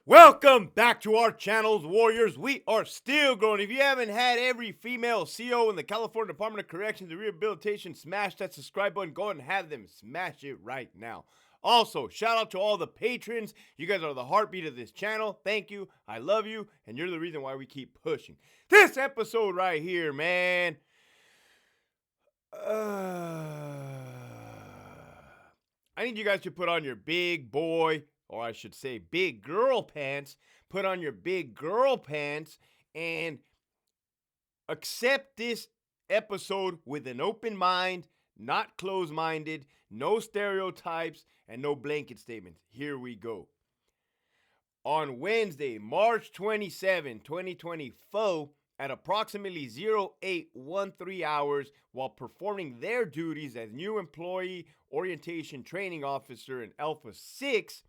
Welcome back to our channels, Warriors. We are still growing. If you haven't had every female CO in the California Department of Corrections and Rehabilitation smash that subscribe button, go ahead and have them smash it right now. Also, shout out to all the patrons. You guys are the heartbeat of this channel. Thank you. I love you. And you're the reason why we keep pushing. This episode right here, man. I need you guys to put on your big boy, or I should say big girl pants. Put on your big girl pants and accept this episode with an open mind, not closed-minded, no stereotypes, and no blanket statements. Here we go. On Wednesday, March 27, 2024, at approximately 0813 hours, while performing their duties as new employee orientation training officer in Alpha 6,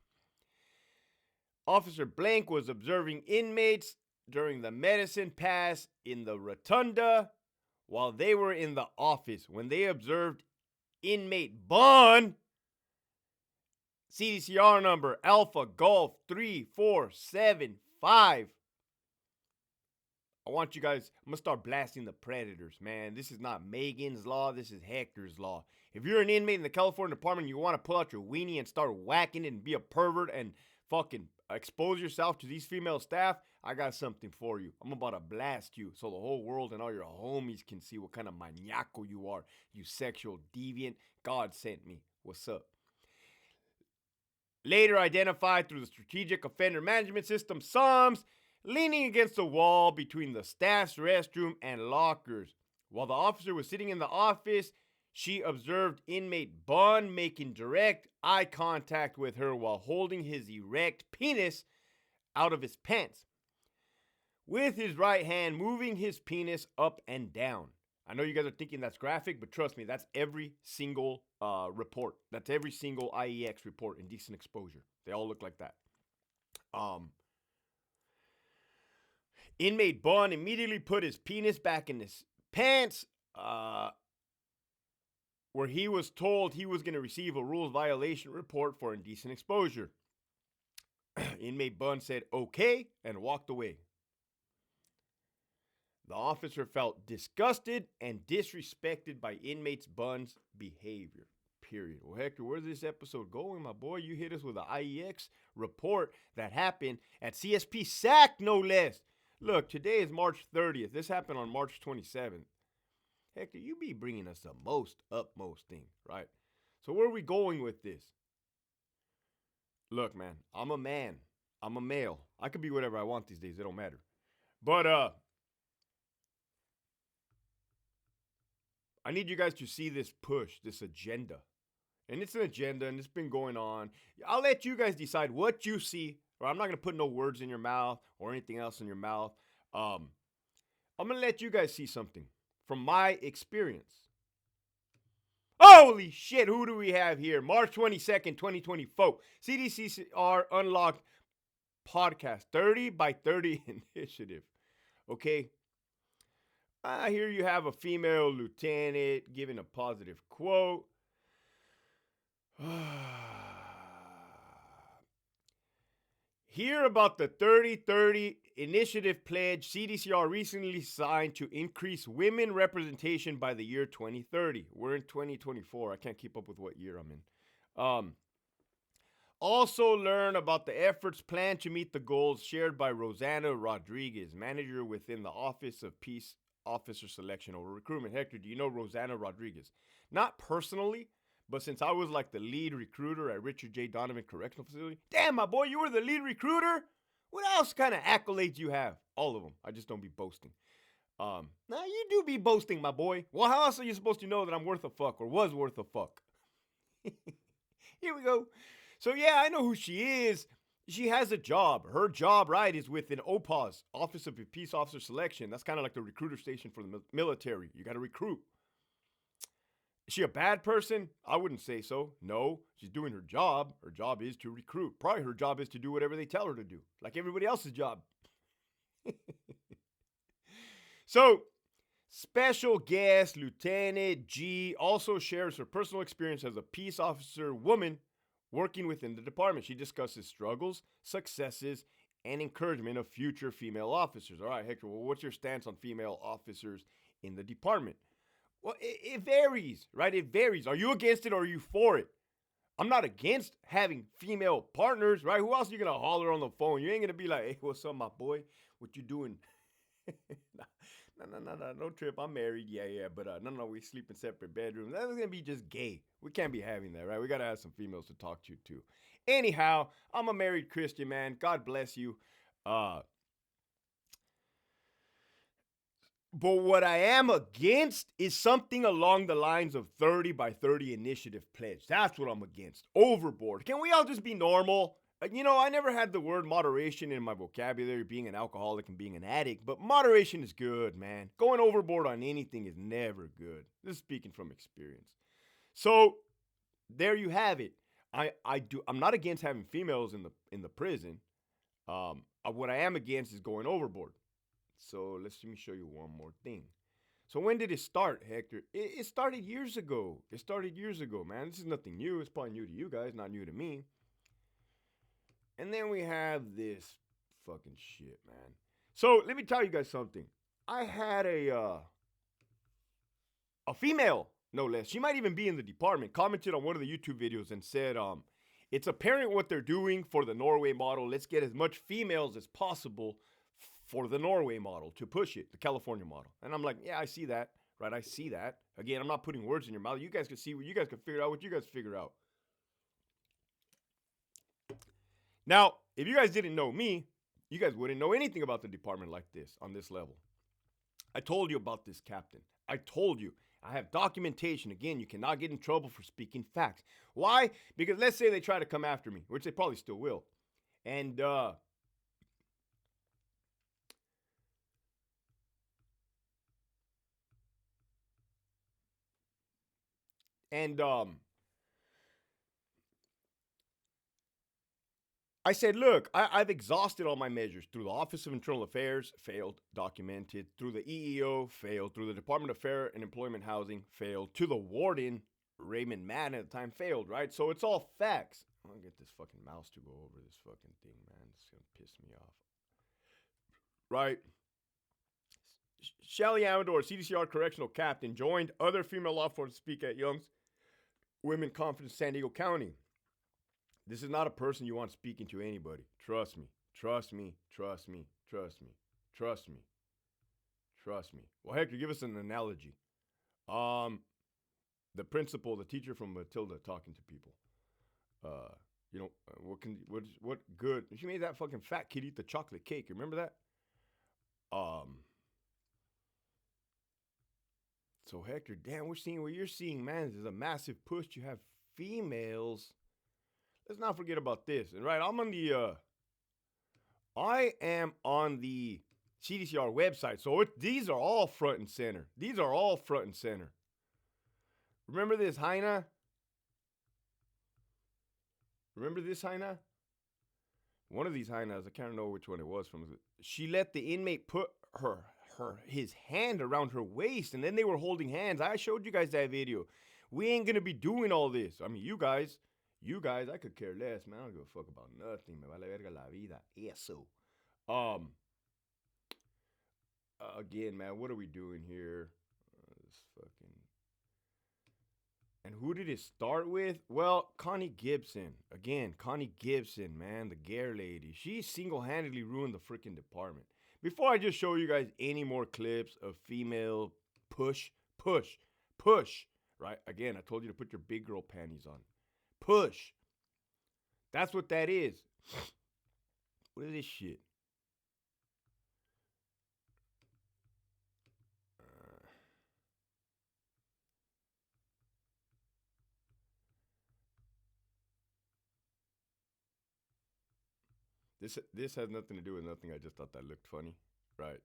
Officer Blank was observing inmates during the medicine pass in the rotunda while they were in the office. When they observed inmate Bun, CDCR number Alpha Golf 3475. I want you guys, I'm going to start blasting the predators, man. This is not Megan's law. This is Hector's law. If you're an inmate in the California Department and you want to pull out your weenie and start whacking it and be a pervert and fucking expose yourself to these female staff, I got something for you. I'm about to blast you so the whole world and all your homies can see what kind of maniaco you are, you sexual deviant. God sent me. What's up? Later identified through the Strategic Offender Management System, SOMS, leaning against the wall between the staff's restroom and lockers. While the officer was sitting in the office, she observed inmate Bun making direct eye contact with her while holding his erect penis out of his pants, with his right hand moving his penis up and down. I know you guys are thinking that's graphic, but trust me, that's every single report. That's every single IEX report, Indecent Exposure. They all look like that. Inmate Bun immediately put his penis back in his pants, where he was told he was going to receive a rules violation report for indecent exposure. Inmate Bun said okay and walked away. The officer felt disgusted and disrespected by inmates Bun's behavior. Period. Well, Hector, where's this episode going, my boy? You hit us with an IEX report that happened at CSP SAC, no less. Look, today is March 30th. This happened on March 27th. Hector, you be bringing us the most utmost thing, right? So where are we going with this? Look, man, I'm a man. I'm a male. I could be whatever I want these days. It don't matter. But I need you guys to see this push, this agenda. And it's an agenda, and it's been going on. I'll let you guys decide what you see. Or I'm not going to put no words in your mouth or anything else in your mouth. I'm going to let you guys see something from my experience. Holy shit, who do we have here? March 22nd, 2024. CDCR Unlocked Podcast, 30 by 30 initiative. Okay. Here you have a female lieutenant giving a positive quote. Hear about the 30-30 initiative pledge CDCR recently signed to increase women representation by the year 2030. We're in 2024. I can't keep up with what year I'm in. Also learn about the efforts planned to meet the goals shared by Rosanna Rodriguez, manager within the Office of Peace Officer Selection over Recruitment. Hector, do you know Rosanna Rodriguez? Not personally, but since I was like the lead recruiter at Richard J. Donovan Correctional Facility. Damn, my boy, you were the lead recruiter? What else kind of accolades you have? All of them. I just don't be boasting. Now you do be boasting, my boy. Well, how else are you supposed to know that I'm worth a fuck or was worth a fuck? Here we go. So yeah, I know who she is. She has a job. Her job, right, is within OPAS, Office of Peace Officer Selection. That's kind of like the recruiter station for the military. You got to recruit. Is she a bad person? I wouldn't say so. No, she's doing her job. Her job is to recruit. Probably her job is to do whatever they tell her to do, like everybody else's job. So, special guest Lieutenant G also shares her personal experience as a peace officer woman working within the department. She discusses struggles, successes, and encouragement of future female officers. All right, Hector, well, what's your stance on female officers in the department? Well, it varies, right? It varies. Are you against it or are you for it? I'm not against having female partners, right? Who else are you gonna holler on the phone? You ain't gonna be like, "Hey, what's up, my boy? What you doing?" No trip. I'm married, yeah, but no, we sleep in separate bedrooms. That's gonna be just gay. We can't be having that, right? We gotta have some females to talk to too. Anyhow, I'm a married Christian man. God bless you. Uh, But what I am against is something along the lines of 30 by 30 initiative pledge. That's what I'm against. Overboard. Can we all just be normal? I never had the word moderation in my vocabulary, being an alcoholic and being an addict, but moderation is good, man. Going overboard on anything is never good. This is speaking from experience. So there you have it. I'm not against having females in the prison. What I am against is going overboard. So let me show you one more thing. So when did it start, Hector? It started years ago. It started years ago, man. This is nothing new. It's probably new to you guys, not new to me. And then we have this fucking shit, man. So let me tell you guys something. I had a female, no less. She might even be in the department. Commented on one of the YouTube videos and said, it's apparent what they're doing for the Norway model. Let's get as much females as possible for the Norway model to push it, the California model. And I'm like, yeah, I see that, right? I see that. Again, I'm not putting words in your mouth. You guys can see what you guys can figure out what you guys figure out. Now, if you guys didn't know me, you guys wouldn't know anything about the department like this on this level. I told you about this captain. I told you. I have documentation. Again, you cannot get in trouble for speaking facts. Why? Because let's say they try to come after me, which they probably still will. And I said, look, I've exhausted all my measures through the Office of Internal Affairs, failed, documented, through the EEO, failed, through the Department of Fair and Employment Housing, failed, to the warden, Raymond Madden at the time, failed, right? So it's all facts. I'm going to get this fucking mouse to go over this fucking thing, man. It's going to piss me off. Right? Shelly Amador, CDCR correctional captain, joined other female law enforcement to speak at Young's Women Conference, San Diego County. This is not a person you want speaking to anybody. Trust me. Trust me. Trust me. Trust me. Trust me. Trust me. Well, Hector, give us an analogy. The principal, the teacher from Matilda talking to people. What good? She made that fucking fat kid eat the chocolate cake. Remember that? So Hector, damn, we're seeing what you're seeing, man. There's a massive push to have females. Let's not forget about this. And right, I am on the CDCR website. So these are all front and center. These are all front and center. Remember this, Heina? Remember this, Heina? One of these Heinas, I can't remember which one it was from. She let the inmate put his hand around her waist, and then they were holding hands. I showed you guys that video. We ain't gonna be doing all this. I mean, you guys, I could care less, man. I don't give a fuck about nothing. Me vale verga la vida. Eso. Again, man, what are we doing here? This fucking. And who did it start with? Well, Connie Gibson. Again, Connie Gibson, man, the Gare lady. She single-handedly ruined the freaking department. Before I just show you guys any more clips of female push, right? Again, I told you to put your big girl panties on. Push. That's what that is. What is this shit? This has nothing to do with nothing. I just thought that looked funny. Right.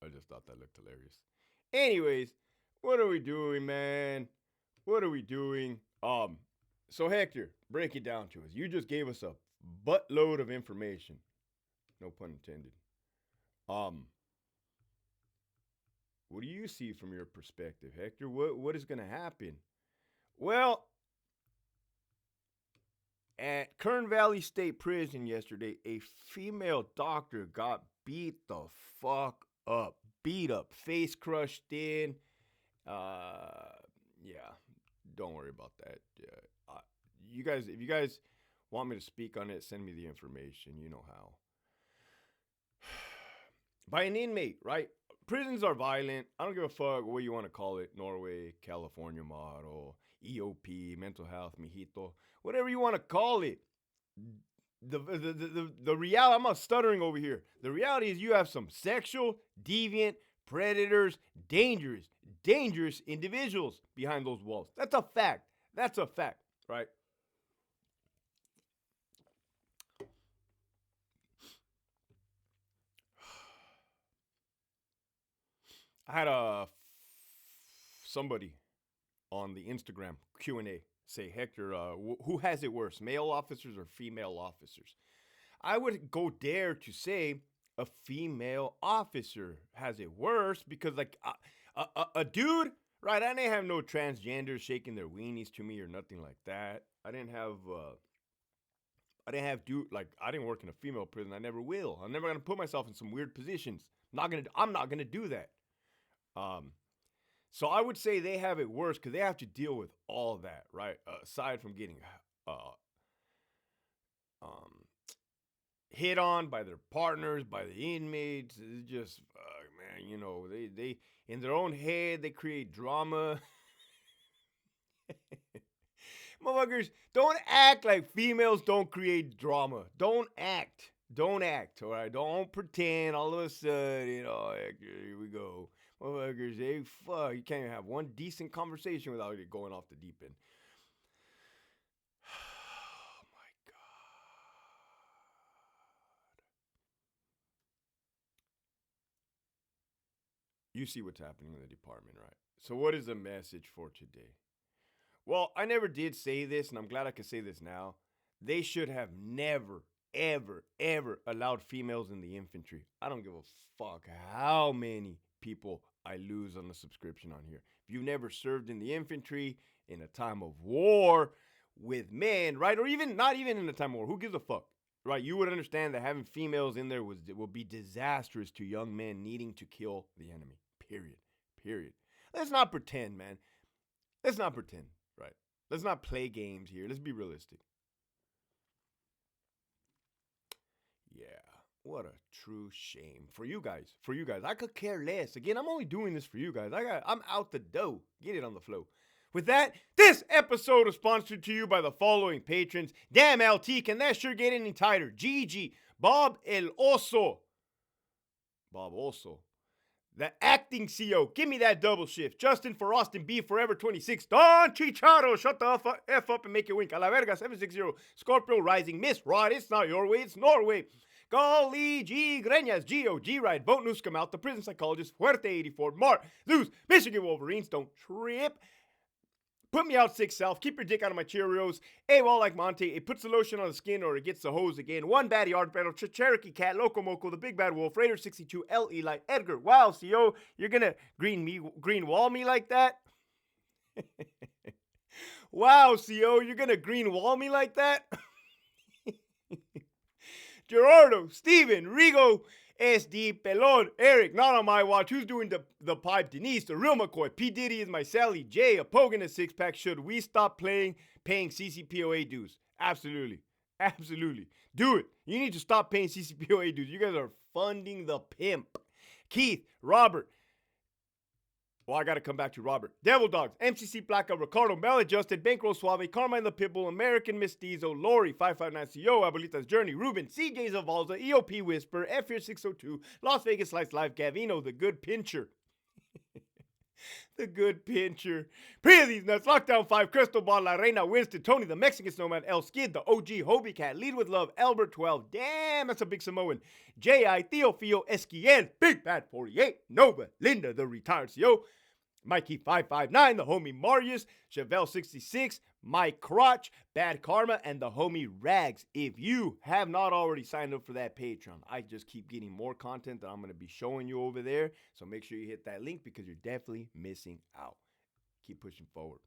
I just thought that looked hilarious. Anyways, what are we doing, man? What are we doing? So Hector, break it down to us. You just gave us a buttload of information. No pun intended. What do you see from your perspective, Hector? What is going to happen? Well, At Kern Valley State Prison yesterday, a female doctor got beat the fuck up. Beat up, face crushed in. Uh, yeah, don't worry about that. You guys, if you guys want me to speak on it, send me the information. You know how. By an inmate, right? Prisons are violent. I don't give a fuck what you want to call it. Norway, California model, EOP, mental health, mijito, whatever you want to call it. The reality, I'm not stuttering over here. The reality is you have some sexual, deviant, predators, dangerous individuals behind those walls. That's a fact. That's a fact, right? I had somebody on the Instagram Q&A say, Hector, who has it worse, male officers or female officers? I would go dare to say a female officer has it worse because, like, a dude, right? I didn't have no transgenders shaking their weenies to me or nothing like that. Dude, like, I didn't work in a female prison. I never will. I'm never gonna put myself in some weird positions. I'm not gonna do that. Um, so I would say they have it worse because they have to deal with all that, right? Aside from getting uh, um, hit on by their partners, by the inmates, it's just, man, they in their own head they create drama. Motherfuckers, don't act like females don't create drama. Don't act. Don't act, all right? Don't pretend all of a sudden, here we go. Motherfuckers, hey, fuck, you can't even have one decent conversation without it going off the deep end. Oh, my God. You see what's happening in the department, right? So what is the message for today? Well, I never did say this, and I'm glad I can say this now. They should have never, ever allowed females in the infantry. I don't give a fuck how many people I lose on the subscription on here. If you've never served in the infantry in a time of war with men, right? Or even not even in a time of war, who gives a fuck? Right? You would understand that having females in there will be disastrous to young men needing to kill the enemy. Period. Period. Let's not pretend, man. Let's not pretend, right? Let's not play games here. Let's be realistic. Yeah. What a true shame for you guys. For you guys. I could care less. Again, I'm only doing this for you guys. I'm out the dough. Get it on the flow. With that, this episode is sponsored to you by the following patrons. Damn, LT, can that sure get any tighter? Gigi, Bob El Oso. Bob Oso. The acting CEO, give me that double shift. Justin for Austin B, Forever 26. Don Chicharo, shut the F up and make it wink. A la verga, 760. Scorpio Rising, Miss Rod, it's not your way, it's Norway. Golly G. Greñas, Geo, G-Ride, Boat Newscom out, The Prison Psychologist, Fuerte 84, Mark, Zeus, Michigan Wolverines, don't trip. Put me out sick self. Keep your dick out of my Cheerios. AWOL like Monte. It puts the lotion on the skin or it gets the hose again. One baddie art battle. Cherokee Cat. Loco Moco. The Big Bad Wolf. Raider 62. L. Eli. Edgar. Wow, CO. You're gonna green wall me like that? Wow, CO. You're gonna green wall me like that? Gerardo. Steven. Rigo. SD, Pelon, Eric, not on my watch. Who's doing the pipe? Denise, the real McCoy. P. Diddy is my Sally. Jay, a Pogan, a six pack. Should we stop paying CCPOA dues? Absolutely. Absolutely. Do it. You need to stop paying CCPOA dues. You guys are funding the pimp. Keith, Robert. Well, I got to come back to Robert. Devil Dogs, MCC Placa, Ricardo, Maladjusted, Bankroll Suave, Carmine the Pitbull, American Mestizo, Lori, 559CO, Abuelita's Journey, Ruben, CJ Zavalza, EOP Whisper, F 602, Las Vegas Lights Live, Gavino, The Good Pincher. The Good Pincher. Pre of these nuts, Lockdown 5, Crystal Ball, La Reina, Winston, Tony, the Mexican Snowman, El Skid, the OG, Hobie Cat, Lead with Love, Albert 12, damn, that's a big Samoan. J.I., Theophil, Esquiel, Big Bad 48, Nova, Linda, the retired CO, Mikey 559, the homie Marius, Chevelle 66, Mike Crotch, Bad Karma, and the homie Rags. If you have not already signed up for that Patreon, I just keep getting more content that I'm going to be showing you over there. So make sure you hit that link because you're definitely missing out. Keep pushing forward.